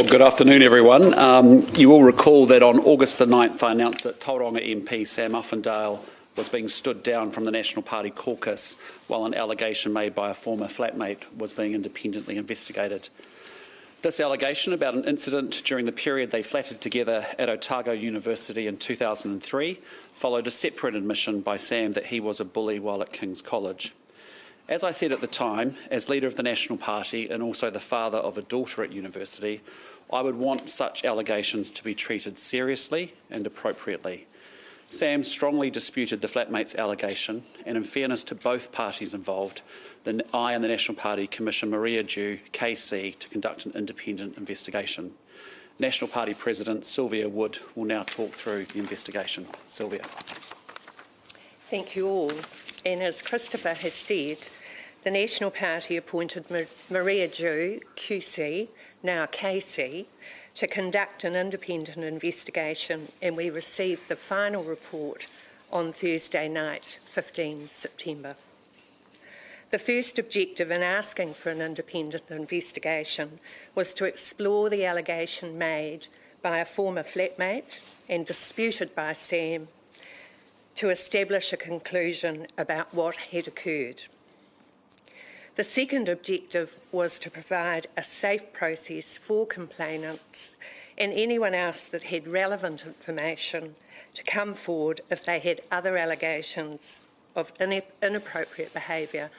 Well, good afternoon, everyone. You will recall that on August the 9th, I announced that Tauranga MP Sam Uffindell was being stood down from the National Party caucus while an allegation made by a former flatmate was being independently investigated. This allegation about an incident during the period they flatted together at Otago University in 2003 followed a separate admission by Sam that he was a bully while at King's College. As I said at the time, as leader of the National Party and also the father of a daughter at university, I would want such allegations to be treated seriously and appropriately. Sam strongly disputed the flatmate's allegation, and in fairness to both parties involved, I and the National Party commissioned Maria Dew, KC, to conduct an independent investigation. National Party President Sylvia Wood will now talk through the investigation. Sylvia. Thank you all. And as Christopher has said, the National Party appointed Maria Dew, QC, now KC, to conduct an independent investigation, and we received the final report on Thursday night, 15 September. The first objective in asking for an independent investigation was to explore the allegation made by a former flatmate and disputed by Sam to establish a conclusion about what had occurred. The second objective was to provide a safe process for complainants and anyone else that had relevant information to come forward if they had other allegations of inappropriate behaviour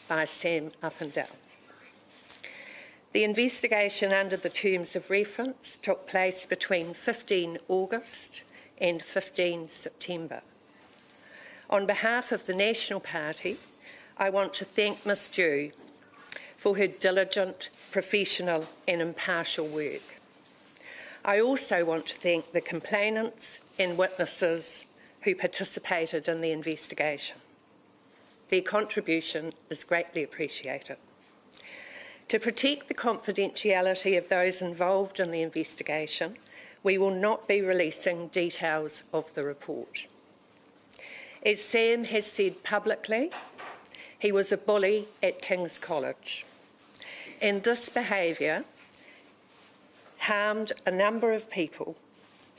by Sam Uffindell. The investigation under the terms of reference took place between 15 August and 15 September. On behalf of the National Party, I want to thank Ms Dew for her diligent, professional and impartial work. I also want to thank the complainants and witnesses who participated in the investigation. Their contribution is greatly appreciated. To protect the confidentiality of those involved in the investigation, we will not be releasing details of the report. As Sam has said publicly, he was a bully at King's College, and this behaviour harmed a number of people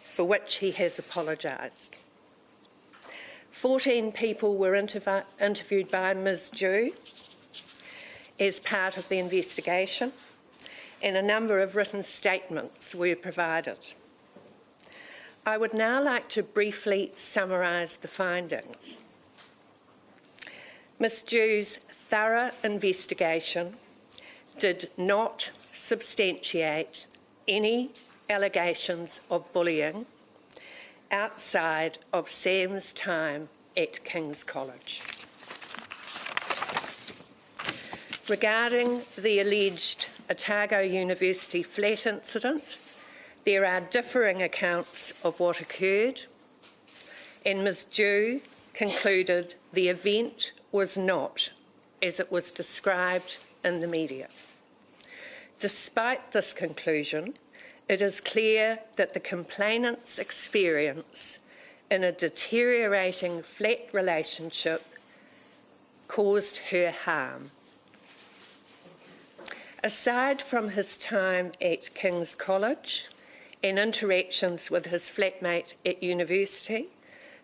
for which he has apologised. 14 people were interviewed by Ms Dew as part of the investigation, and a number of written statements were provided. I would now like to briefly summarise the findings. Ms Dew's thorough investigation did not substantiate any allegations of bullying outside of Sam's time at King's College. Regarding the alleged Otago University flat incident, there are differing accounts of what occurred, and Ms Dew concluded the event was not as it was described in the media. Despite this conclusion, it is clear that the complainant's experience in a deteriorating flat relationship caused her harm. Aside from his time at King's College and interactions with his flatmate at university,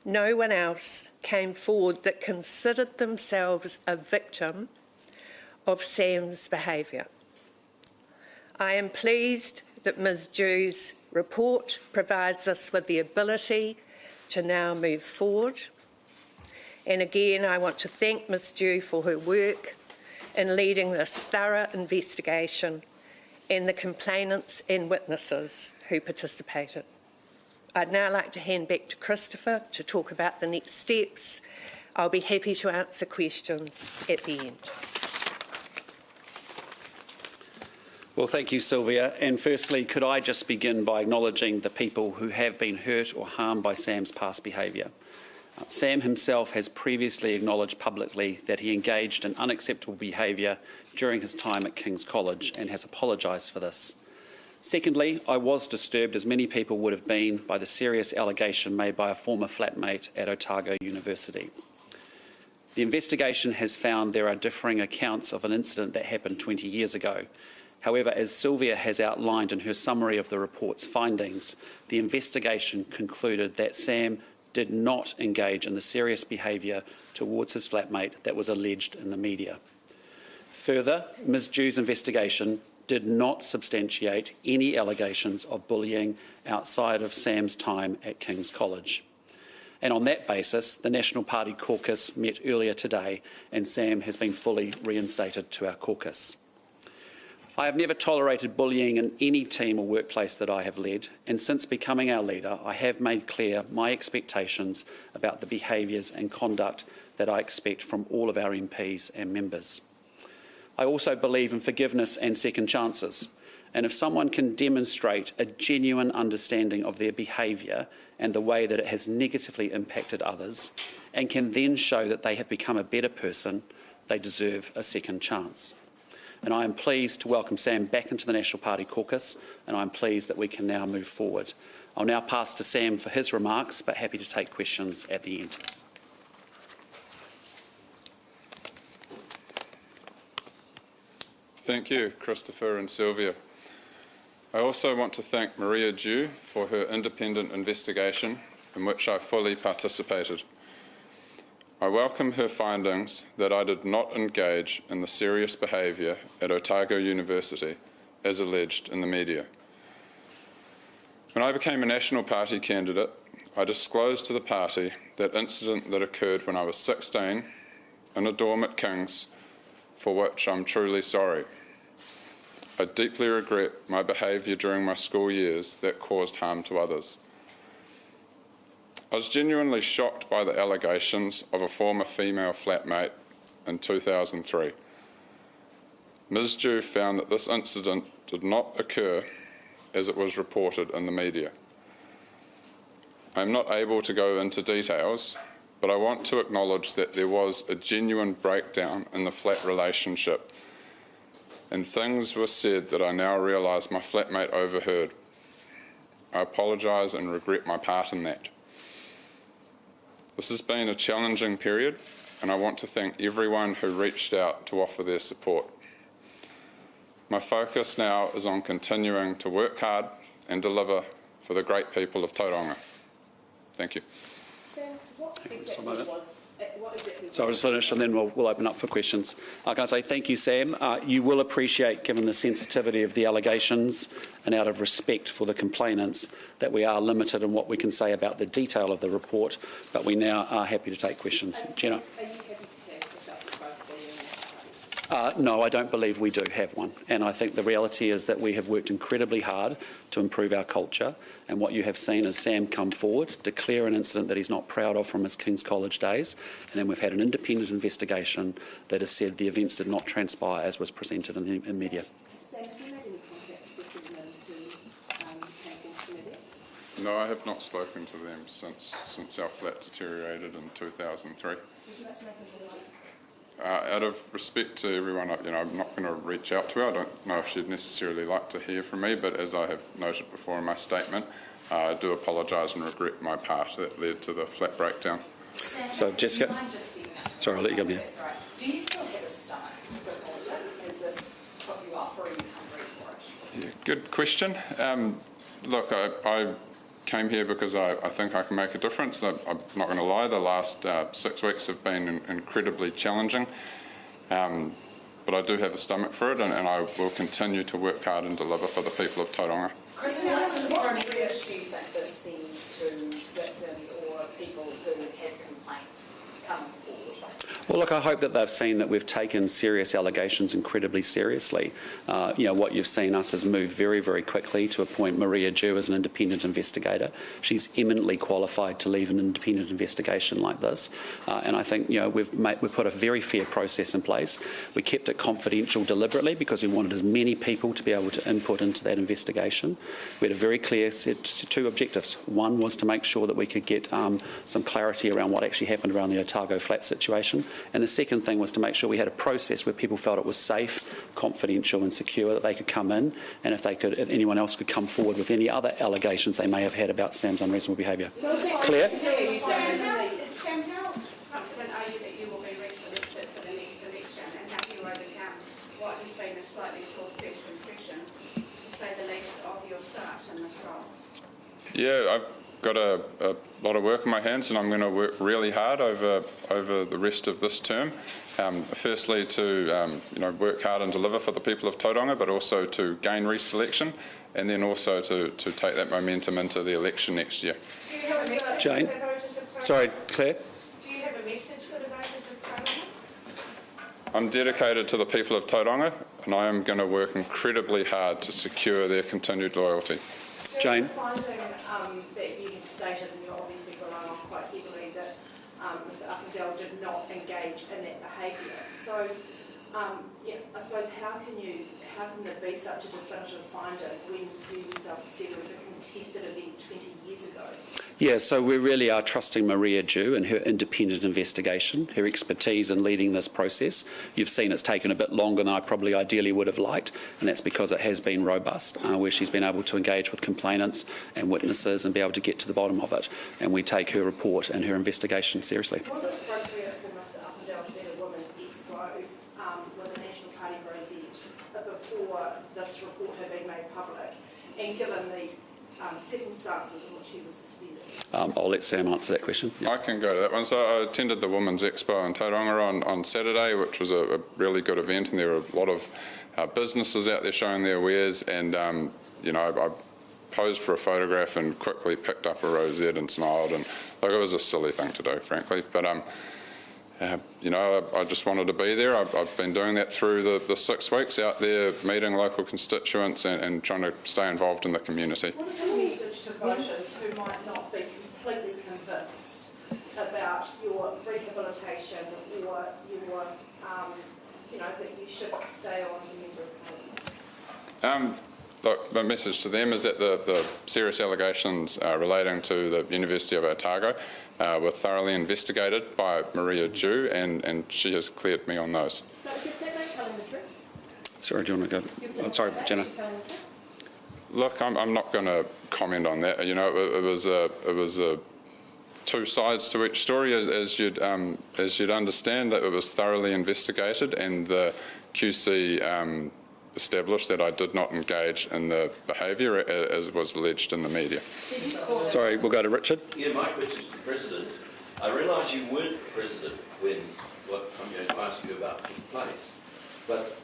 no one else came forward that considered themselves a victim of Sam's behaviour. I am pleased that Ms Dew's report provides us with the ability to now move forward. And again, I want to thank Ms Dew for her work in leading this thorough investigation and the complainants and witnesses who participated. I'd now like to hand back to Christopher to talk about the next steps. I'll be happy to answer questions at the end. Well, thank you, Sylvia. And firstly, could I just begin by acknowledging the people who have been hurt or harmed by Sam's past behaviour. Sam himself has previously acknowledged publicly that he engaged in unacceptable behaviour during his time at King's College and has apologised for this. Secondly, I was disturbed, as many people would have been, by the serious allegation made by a former flatmate at Otago University. The investigation has found there are differing accounts of an incident that happened 20 years ago. However, as Sylvia has outlined in her summary of the report's findings, the investigation concluded that Sam did not engage in the serious behaviour towards his flatmate that was alleged in the media. Further, Ms Dew's investigation did not substantiate any allegations of bullying outside of Sam's time at King's College. And on that basis, the National Party caucus met earlier today and Sam has been fully reinstated to our caucus. I have never tolerated bullying in any team or workplace that I have led, and since becoming our leader, I have made clear my expectations about the behaviours and conduct that I expect from all of our MPs and members. I also believe in forgiveness and second chances, and if someone can demonstrate a genuine understanding of their behaviour and the way that it has negatively impacted others, and can then show that they have become a better person, they deserve a second chance. And I am pleased to welcome Sam back into the National Party caucus, and I'm pleased that we can now move forward. I'll now pass to Sam for his remarks, but happy to take questions at the end. Thank you, Christopher and Sylvia. I also want to thank Maria Dew for her independent investigation in which I fully participated. I welcome her findings that I did not engage in the serious behaviour at Otago University as alleged in the media. When I became a National Party candidate, I disclosed to the party that incident that occurred when I was 16 in a dorm at King's, for which I'm truly sorry. I deeply regret my behaviour during my school years that caused harm to others. I was genuinely shocked by the allegations of a former female flatmate in 2003. Ms Dew found that this incident did not occur as it was reported in the media. I am not able to go into details, but I want to acknowledge that there was a genuine breakdown in the flat relationship, and things were said that I now realise my flatmate overheard. I apologise and regret my part in that. This has been a challenging period, and I want to thank everyone who reached out to offer their support. My focus now is on continuing to work hard and deliver for the great people of Tauranga. Thank you. Sam, what exactly So I'll just finish and then we'll open up for questions. I can say thank you, Sam. You will appreciate, given the sensitivity of the allegations and out of respect for the complainants, that we are limited in what we can say about the detail of the report, but we now are happy to take questions. Jenna? Are you happy to have yourself both No, I don't believe we do have one. And I think the reality is that we have worked incredibly hard to improve our culture. And what you have seen is Sam come forward, declare an incident that he's not proud of from his King's College days. And then we've had an independent investigation that has said the events did not transpire as was presented in the media. Sam, have you made any contact with the men who came into the media? No, I have not spoken to them since our flat deteriorated in 2003. Would you like to make a comment? Out of respect to everyone, I'm not going to reach out to her. I don't know if she'd necessarily like to hear from me, but as I have noted before in my statement, I do apologise and regret my part that led to the flat breakdown. So, Jessica. Do you mind just stepping up? Sorry, I'll let you go. That's all right. Do you still have a stomach for politics? Has this put you off, or are you hungry for it? Yeah, good question. Look, I came here because I think I can make a difference. I'm not going to lie, the last 6 weeks have been incredibly challenging, but I do have a stomach for it, and I will continue to work hard and deliver for the people of Tauranga. Christopher Luxon, what message do you think this sends to victims or people who have complaints coming forward? Well, look, I hope that they've seen that we've taken serious allegations incredibly seriously. What you've seen us is move very, very quickly to appoint Maria Dew as an independent investigator. She's eminently qualified to lead an independent investigation like this. And I think, we've put a very fair process in place. We kept it confidential deliberately because we wanted as many people to be able to input into that investigation. We had a very clear two objectives. One was to make sure that we could get some clarity around what actually happened around the Otago flat situation. And the second thing was to make sure we had a process where people felt it was safe, confidential and secure, that they could come in, and if anyone else could come forward with any other allegations they may have had about Sam's unreasonable behaviour. Claire? Sam, how confident are you that you will be reselected for the next election, and how do you overcome what has been a slightly short-fused impression to say the least, of your start in this role? Yeah, I've got a lot of work on my hands, and I'm going to work really hard over the rest of this term. Firstly, to work hard and deliver for the people of Tauranga, but also to gain reselection, and then also to take that momentum into the election next year. Do you have a Jane? for the voters of Tauranga? Sorry, Claire? Do you have a message for the voters of Tauranga? I'm dedicated to the people of Tauranga, and I am going to work incredibly hard to secure their continued loyalty. Jane? Finding that you have stated, and you're obviously relying on quite heavily, that Mr Uffindell did not engage in that behaviour. So, I suppose how can there be such a definitive finder when you yourself said it was a contested event 20 years ago? Yeah, so we really are trusting Maria Dew and her independent investigation, her expertise in leading this process. You've seen it's taken a bit longer than I probably ideally would have liked, and that's because it has been robust, where she's been able to engage with complainants and witnesses and be able to get to the bottom of it. And we take her report and her investigation seriously. Was it appropriate for Mr Uffindell to be a women's expo with a National Party rosette before this report had been made public, and given the circumstances in which he was suspended? I'll let Sam answer that question. Yeah. I can go to that one. So I attended the Women's Expo in Tauranga on Saturday, which was a really good event, and there were a lot of businesses out there showing their wares, and I posed for a photograph and quickly picked up a rosette and smiled, and it was a silly thing to do, frankly, but I just wanted to be there. I've been doing that through the 6 weeks out there, meeting local constituents and trying to stay involved in the community. What is the message to voters who might not be completely convinced about your rehabilitation or your, that you should stay on as a member of Parliament? Look, my message to them is that the serious allegations relating to the University of Otago were thoroughly investigated by Maria Dew, and she has cleared me on those. So is your flatmate telling the truth? Sorry, do you want to go? I'm sorry, Jenna. Look, I'm not going to comment on that. It was two sides to each story, as you'd understand, that it was thoroughly investigated, and the QC established that I did not engage in the behaviour as was alleged in the media. Sorry, we'll go to Richard. Yeah, my question is to the President. I realise you weren't the President when what I'm going to ask you about took place, but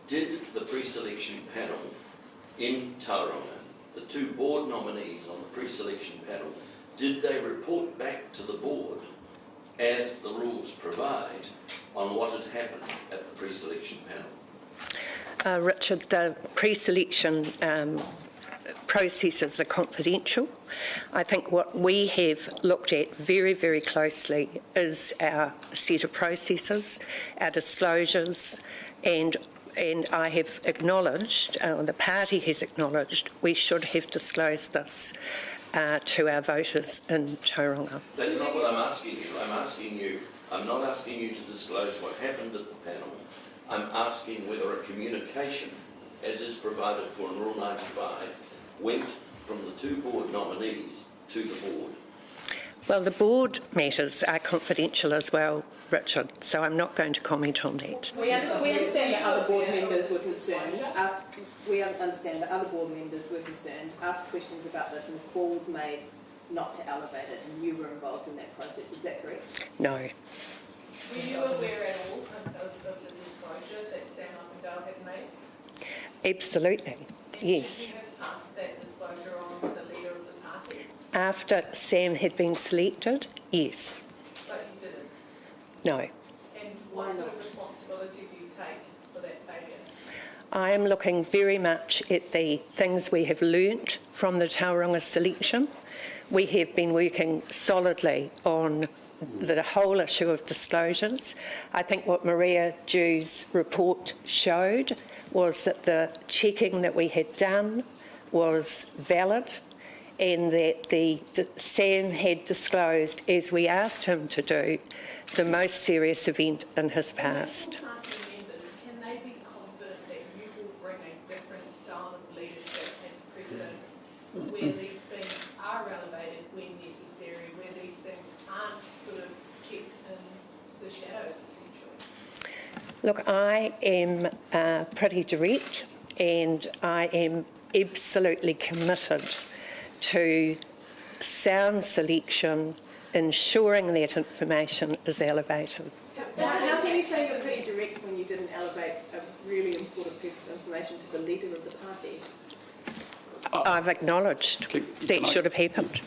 did the pre-selection panel in Tauranga, the 2 board nominees on the pre-selection panel, did they report back to the board, as the rules provide, on what had happened at the pre-selection panel? Richard, the pre-selection processes are confidential. I think what we have looked at very, very closely is our set of processes, our disclosures, and I have acknowledged, the party has acknowledged, we should have disclosed this to our voters in Tauranga. That's not what I'm asking you. I'm not asking you to disclose what happened at the panel. I'm asking whether a communication, as is provided for in Rule 95, went from the 2 board nominees to the board. Well, the board matters are confidential as well, Richard, so I'm not going to comment on that. We understand that other board members were concerned. We understand that other board members were concerned, asked questions about this, and the call was made not to elevate it, and you were involved in that process. Is that correct? No. Were you aware at all of the disclosure that Sam Uffindell had made? Absolutely, yes. Did you have passed that disclosure on to the leader of the party? After Sam had been selected, yes. But you didn't? No. And what sort of responsibility do you take for that failure? I am looking very much at the things we have learnt from the Tauranga selection. We have been working solidly on the whole issue of disclosures. I think what Maria Dew's report showed was that the checking that we had done was valid, and that Sam had disclosed, as we asked him to do, the most serious event in his past. Party members, can they be confident that you will bring a different style of leadership as president, where these things are relevated when necessary, where these things aren't sort of kept in the shadows, essentially? Look, I am pretty direct, and I am absolutely committed to sound selection, ensuring that information is elevated. How can you say you're pretty direct when you didn't elevate a really important piece of information to the leader of the party? I've acknowledged that should have happened.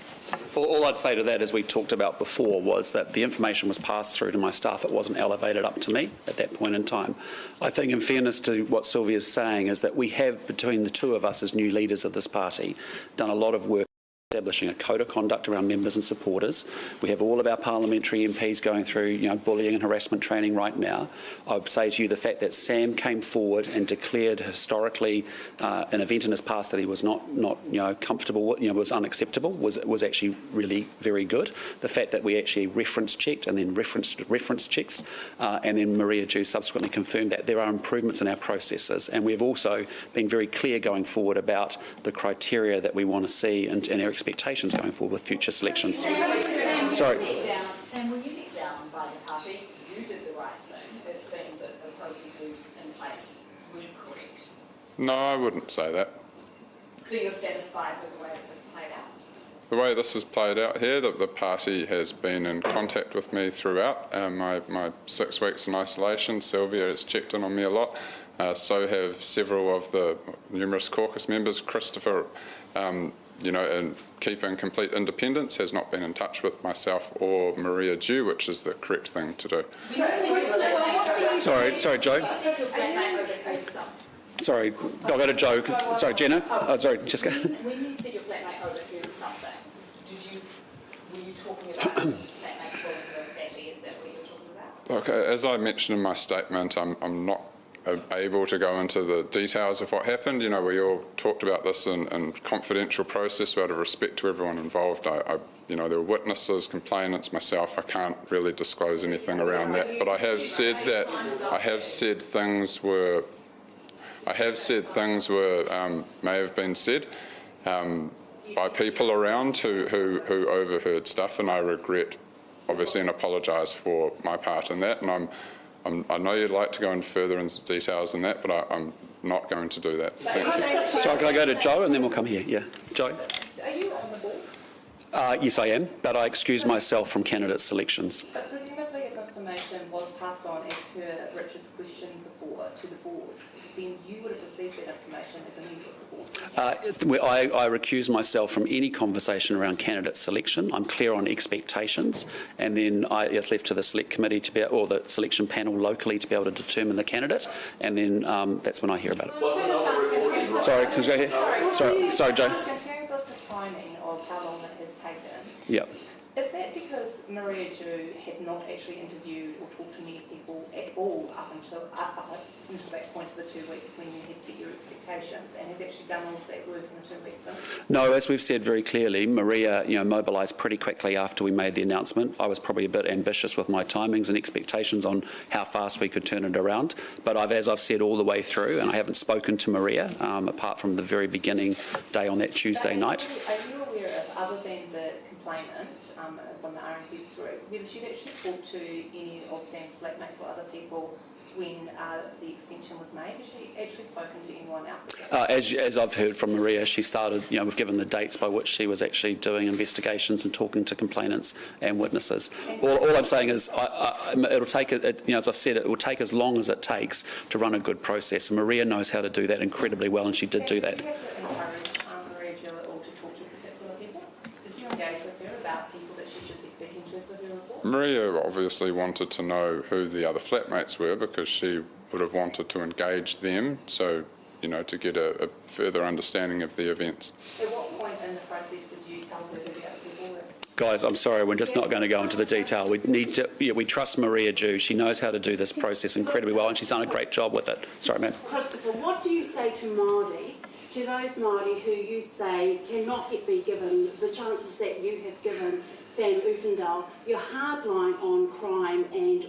All I'd say to that, as we talked about before, was that the information was passed through to my staff. It wasn't elevated up to me at that point in time. I think, in fairness to what Sylvia's saying, is that we have, between the two of us as new leaders of this party, done a lot of work establishing a code of conduct around members and supporters. We have all of our parliamentary MPs going through, bullying and harassment training right now. I would say to you the fact that Sam came forward and declared historically an event in his past that he was not comfortable with, was unacceptable, was actually really very good. The fact that we actually reference checked and then reference checks, and then Maria Jew subsequently confirmed that there are improvements in our processes, and we've also been very clear going forward about the criteria that we want to see and our expectations going forward with future selections. Sorry. Sam, were you let down by the party? You did the right thing. It seems that the processes in place weren't correct. No, I wouldn't say that. So you're satisfied with the way that this played out? The way this has played out here, the party has been in contact with me throughout my 6 weeks in isolation. Sylvia has checked in on me a lot. So have several of the numerous caucus members. Christopher, and keeping complete independence, has not been in touch with myself or Maria Jew, which is the correct thing to do. Sorry, Joe. Sorry, I'll go to Joe. Sorry, Jenna. Sorry, Jessica. When you said your flatmate overheard something, were you talking about flatmate calling her fatty? Is that what you're talking about? Okay, as I mentioned in my statement, I'm not able to go into the details of what happened. We all talked about this in confidential process out of respect to everyone involved. There were witnesses, complainants, myself. I can't really disclose anything around that. But I have said things were may have been said by people around who overheard stuff, and I regret, obviously, and apologise for my part in that. And I know you'd like to go into further into details than that, but I'm not going to do that. Thank you. Sorry, can I go to Joe and then we'll come here? Yeah, Joe. Are you on the board? Yes, I am, but I excuse myself from candidate selections. But presumably if information was passed on as per Richard's question before to the board, then you would have received that information as a member of the board. I recuse myself from any conversation around candidate selection. I'm clear on expectations, and then it's left to the select committee or the selection panel locally to be able to determine the candidate, and then that's when I hear about it. Sorry, can you go here? Sorry, Joe. In terms of the timing of how long it has taken, Yep. is that because Maria Jew had not actually interviewed or talked to many people at all up until that point of the 2 weeks when you had set your expectations, and has actually done all of that work in the 2 weeks since? No, as we've said very clearly, Maria, mobilised pretty quickly after we made the announcement. I was probably a bit ambitious with my timings and expectations on how fast we could turn it around. But as I've said all the way through, and I haven't spoken to Maria apart from the very beginning day on that Tuesday night. Are you aware of, other than the complainant from the RNZ group, whether she'd actually talked to any of Sam's flatmates or other people when the extension was made? Has she actually spoken to anyone else? As I've heard from Maria, she started, we've given the dates by which she was actually doing investigations and talking to complainants and witnesses. All I'm saying is it'll take, as I've said, it will take as long as it takes to run a good process. And Maria knows how to do that incredibly well, and she did do that. Did you have to encourage Maria Jew at all to talk to particular people? Did you engage with her about people that she should be speaking to for her report? Maria obviously wanted to know who the other flatmates were, because she would have wanted to engage them, so, to get a further understanding of the events. At what point in the process did you tell her who the other people were? Guys, I'm sorry, we're just not going to go into the detail. We trust Maria Jew. She knows how to do this process incredibly well, and she's done a great job with it. Sorry, ma'am. Christopher, what do you say to Māori, to those Māori who you say cannot yet be given the chances that you have given Sam Uffindell, your hard line on crime and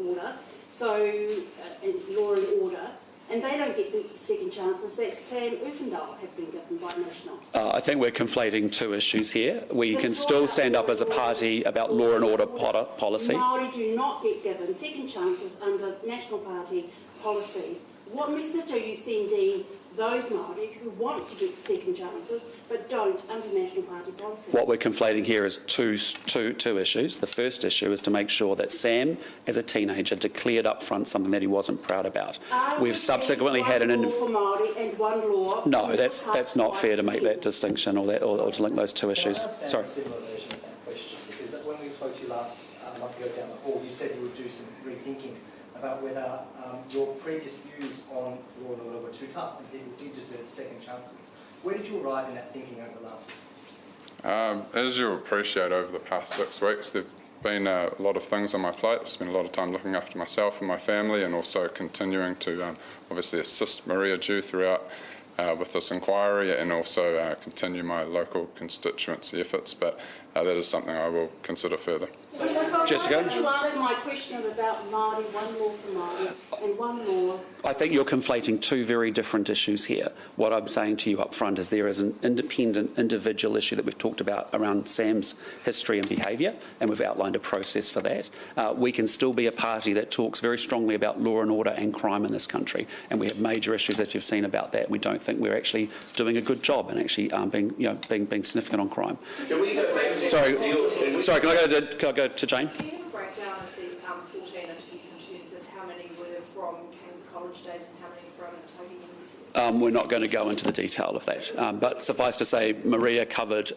order, and law and order, and they don't get the second chances that Sam Uffindell have been given by National? I think we're conflating two issues here. We can still stand up as a party about law and order policy. Māori do not get given second chances under National Party policies. What message are you sending those Māori who want to get second chances but don't under National Party policy? What we're conflating here is two issues. The first issue is to make sure that Sam, as a teenager, declared up front something that he wasn't proud about. We've subsequently had one law for Māori and one law. No, that's not fair to make that distinction or to link those two issues. Sorry. A similar version of that question, because when we spoke to you last month ago down the hall, you said you would do some rethinking about whether your previous views on law and order were too tough and people did deserve second chances. Where did you arrive in that thinking over the last 6 weeks? As you'll appreciate, over the past 6 weeks, there have been a lot of things on my plate. I've spent a lot of time looking after myself and my family, and also continuing to obviously assist Maria Jew throughout with this inquiry, and also continue my local constituency efforts. But that is something I will consider further. Jessica? Why don't you answer my question about Māori, one law for Māori and one law? I think you're conflating two very different issues here. What I'm saying to you up front is there is an independent, individual issue that we've talked about around Sam's history and behaviour, and we've outlined a process for that. We can still be a party that talks very strongly about law and order and crime in this country, and we have major issues, as you've seen, about that. We don't think we're actually doing a good job and actually being significant on crime. Can we go back to Sorry, can I go to Jane? Do you have a breakdown of the 14 interviews in terms of how many were from King's College days and how many from Otago University? We're not going to go into the detail of that, but suffice to say, Maria covered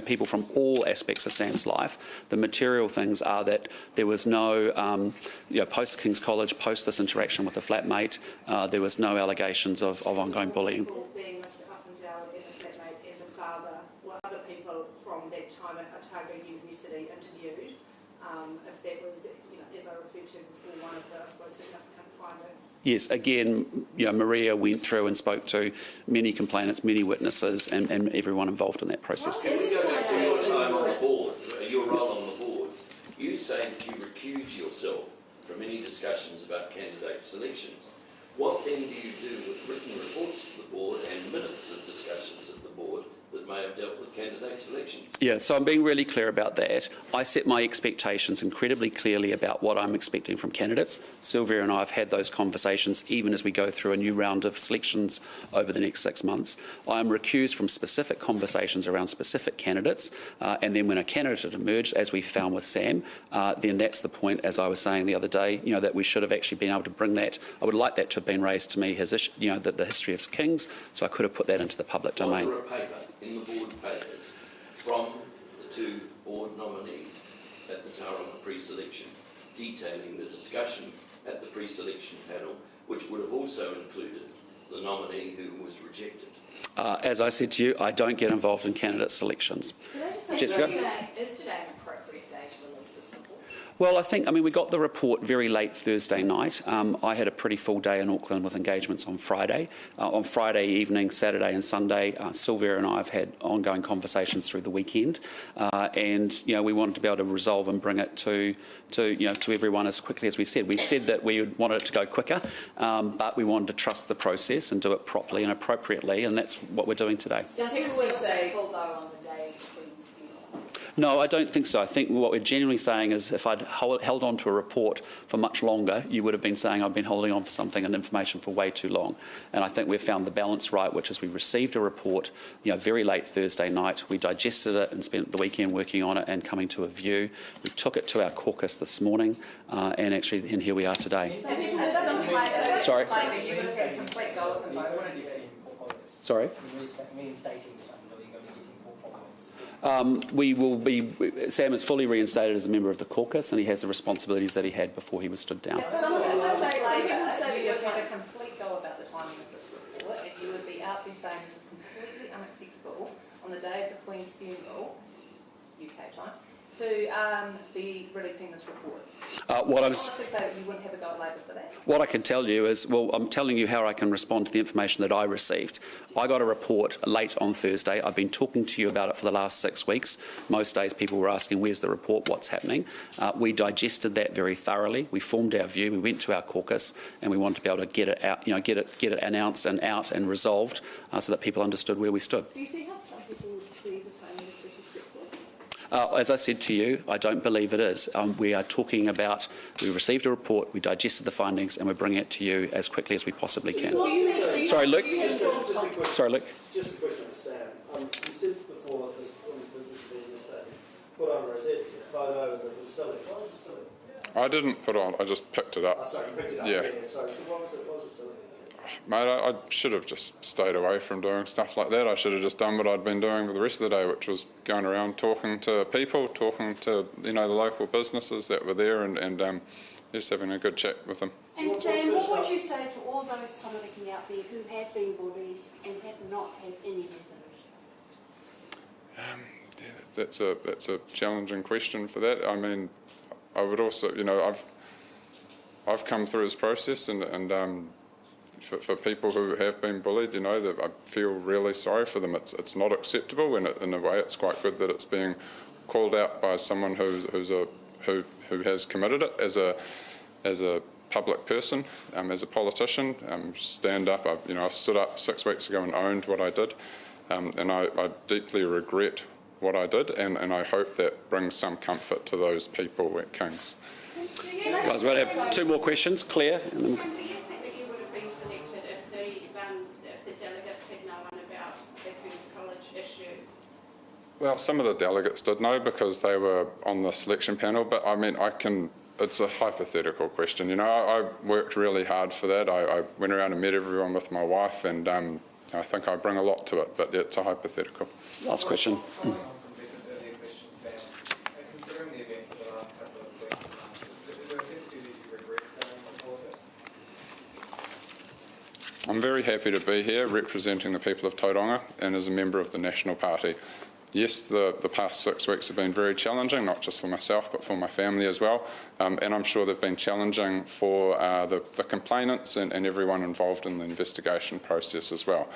people from all aspects of Sam's life. The material things are that there was no, post King's College, post this interaction with the flatmate, there was no allegations of ongoing bullying. Being Mr. Uffindell and the flatmate and the father, were other people from that time at Otago University interviewed? If that was, as I referred to before, one of the, I suppose, significant findings. Yes, again, Maria went through and spoke to many complainants, many witnesses, and everyone involved in that process. Can we go back to your time on the board, your role on the board? You say that you recuse yourself from any discussions about candidate selections. What then do you do with written reports to the board and minutes of discussions at the board that may have dealt with candidate selection? Yeah, so I'm being really clear about that. I set my expectations incredibly clearly about what I'm expecting from candidates. Sylvia and I have had those conversations even as we go through a new round of selections over the next 6 months. I am recused from specific conversations around specific candidates, and then when a candidate emerged, as we found with Sam, then that's the point, as I was saying the other day, that we should have actually been able to bring that. I would like that to have been raised to me, his issue, the history of Kings, so I could have put that into the public domain. Was there a paper in the board papers from the two board nominees at the Tauranga pre-selection detailing the discussion at the pre-selection panel, which would have also included the nominee who was rejected? As I said to you, I don't get involved in candidate selections. Jessica? Is today an appropriate day to release this report? Well, we got the report very late Thursday night. I had a pretty full day in Auckland with engagements on Friday. On Friday evening, Saturday and Sunday, Sylvia and I have had ongoing conversations through the weekend. And we wanted to be able to resolve and bring it to everyone as quickly as we said. We said that we wanted it to go quicker, but we wanted to trust the process and do it properly and appropriately, and that's what we're doing today. Does it feel simple, though, on the day of the Queen's funeral? No, I don't think so. I think what we're genuinely saying is if I'd held on to a report for much longer, you would have been saying I've been holding on for something and information for way too long. And I think we've found the balance right, which is we received a report, very late Thursday night. We digested it and spent the weekend working on it and coming to a view. We took it to our caucus this morning, and here we are today. Sorry? You would have had complete go with them both. Sorry? Sam is fully reinstated as a member of the caucus, and he has the responsibilities that he had before he was stood down. Some people say that you would have a complete go about the timing of this report, and you would be out there saying this is completely unacceptable on the day of the Queen's funeral, UK time, to be releasing this report. What I can tell you is, I'm telling you how I can respond to the information that I received. I got a report late on Thursday. I've been talking to you about it for the last 6 weeks. Most days people were asking, where's the report, what's happening? We digested that very thoroughly. We formed our view. We went to our caucus, and we wanted to be able to get it out, get it announced and out and resolved so that people understood where we stood. Do you see how some people would see the timing as disrespectful? As I said to you, I don't believe it is. We are talking about, we received a report, we digested the findings, and we're bringing it to you as quickly as we possibly can. Sorry, Luke. Sorry, Luke. Just a question for Sam. You said before that this business being put on a rosette photo that was silly. Why was it silly? I didn't put on, I just picked it up. Oh, sorry, you picked it up. Yeah. Sorry, so why was it silly? Mate, I should have just stayed away from doing stuff like that. I should have just done what I'd been doing for the rest of the day, which was going around talking to people, talking to, the local businesses that were there and just having a good chat with them. And Sam, what would you say to all those tamariki out there who have been bullied and have not had any resolution? That's a challenging question for that. I mean, I would also, I've come through this process and for people who have been bullied, that I feel really sorry for them. It's not acceptable, and in a way, it's quite good that it's being called out by someone who has committed it as a public person, as a politician. Stand up. I stood up 6 weeks ago and owned what I did, and I deeply regret what I did, and I hope that brings some comfort to those people at King's. Guys, we're going to have 2 more questions. Claire. And then Well, some of the delegates did know because they were on the selection panel, but I mean, it's a hypothetical question. I worked really hard for that. I went around and met everyone with my wife, and I think I bring a lot to it, but it's a hypothetical. Last question. Following on from Jess's earlier question, Sam, considering the events of the last couple of weeks, is there a sense to you that you regret going into politics? I'm very happy to be here representing the people of Tauranga and as a member of the National Party. Yes, the past 6 weeks have been very challenging, not just for myself, but for my family as well. And I'm sure they've been challenging for the complainants and everyone involved in the investigation process as well.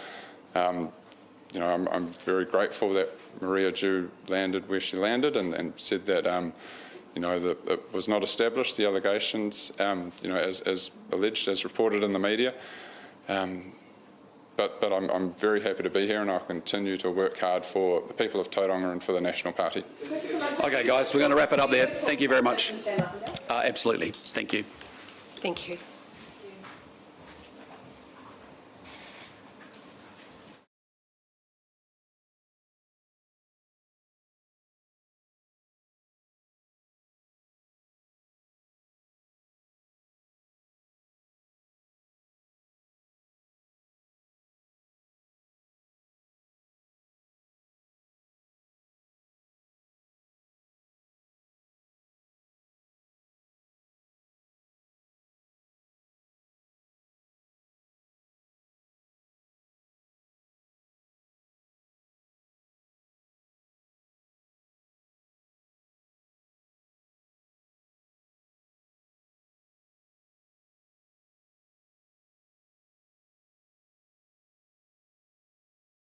I'm very grateful that Maria Jew landed where she landed and said that, that it was not established, the allegations, as alleged, as reported in the media. But I'm very happy to be here, and I'll continue to work hard for the people of Tauranga and for the National Party. Okay, guys, we're going to wrap it up there. Thank you very much. Absolutely. Thank you. Thank you.